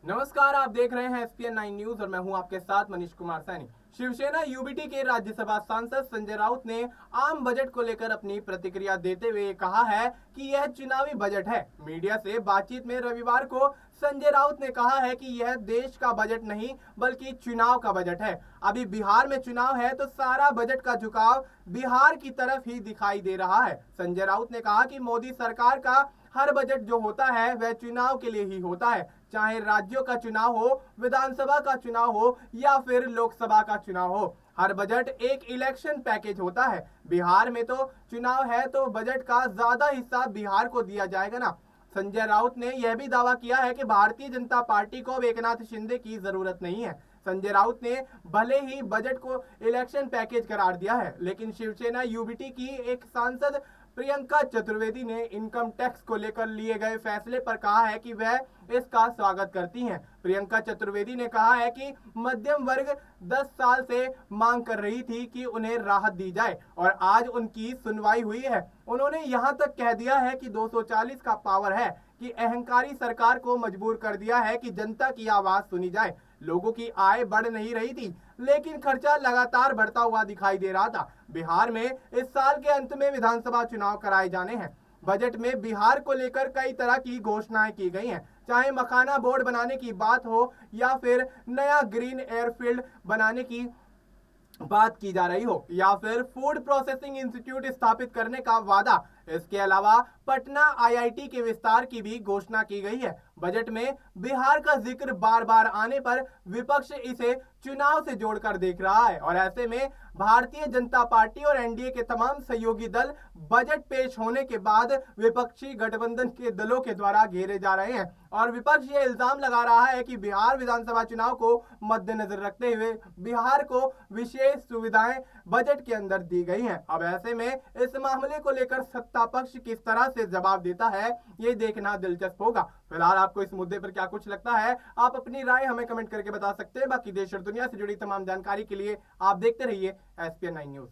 नमस्कार, आप देख रहे हैं एसपीएन 9 न्यूज और मैं हूं आपके साथ मनीष कुमार सैनी। शिवसेना यूबीटी के राज्यसभा सांसद संजय राउत ने आम बजट को लेकर अपनी प्रतिक्रिया देते हुए कहा है कि यह चुनावी बजट है। मीडिया से बातचीत में रविवार को संजय राउत ने कहा है कि यह देश का बजट नहीं बल्कि चुनाव का बजट है। अभी बिहार में चुनाव है तो सारा बजट का झुकाव बिहार की तरफ ही दिखाई दे रहा है। संजय राउत ने कहा कि मोदी सरकार का हर बजट जो होता है वह चुनाव के लिए ही होता है, चाहे राज्यों का चुनाव हो, विधानसभा का चुनाव हो या फिर लोकसभा का चुनाव हो। हर बजट एक इलेक्शन पैकेज होता है। बिहार में तो चुनाव है तो बजट का ज्यादा हिस्सा बिहार को दिया जाएगा ना। संजय राउत ने यह भी दावा किया है कि भारतीय जनता पार्टी को अब एकनाथ शिंदे की जरूरत नहीं है। संजय राउत ने भले ही बजट को इलेक्शन पैकेज करार दिया है, लेकिन शिवसेना यूबीटी की एक सांसद प्रियंका चतुर्वेदी ने इनकम टैक्स को लेकर लिए गए फैसले पर कहा है कि वह इसका स्वागत करती हैं। प्रियंका चतुर्वेदी ने कहा है कि मध्यम वर्ग 10 साल से मांग कर रही थी कि उन्हें राहत दी जाए और आज उनकी सुनवाई हुई है। उन्होंने यहां तक कह दिया है कि 240 का पावर है कि अहंकारी सरकार को मजबूर कर दिया है कि जनता की आवाज सुनी जाए। लोगों की आय बढ़ नहीं रही थी, लेकिन खर्चा लगातार बढ़ता हुआ दिखाई दे रहा था। बिहार में इस साल के अंत में विधानसभा चुनाव कराए जाने हैं। बजट में बिहार को लेकर कई तरह की घोषणाएं की गई हैं, चाहे मखाना बोर्ड बनाने की बात हो या फिर नया ग्रीन एयरफील्ड बनाने की बात की जा रही हो या फिर फूड प्रोसेसिंग इंस्टीट्यूट स्थापित करने का वादा। इसके अलावा पटना आईआईटी के विस्तार की भी घोषणा की गई है। बजट में बिहार का जिक्र बार बार आने पर विपक्ष इसे चुनाव से जोड़कर देख रहा है और ऐसे में भारतीय जनता पार्टी और एनडीए के तमाम सहयोगी दल बजट पेश होने के बाद विपक्षी गठबंधन के दलों के द्वारा घेरे जा रहे हैं और विपक्ष ये इल्जाम लगा रहा है कि बिहार विधानसभा चुनाव को मद्देनजर रखते हुए बिहार को विशेष सुविधाएं बजट के अंदर दी गई हैं। अब ऐसे में इस मामले को लेकर सत्ता पक्ष किस तरह से जवाब देता है, ये देखना दिलचस्प होगा। फिलहाल आपको इस मुद्दे पर क्या कुछ लगता है, आप अपनी राय हमें कमेंट करके बता सकते हैं। बाकी देश और दुनिया से जुड़ी तमाम जानकारी के लिए आप देखते रहिए एसपीएन 9 न्यूज।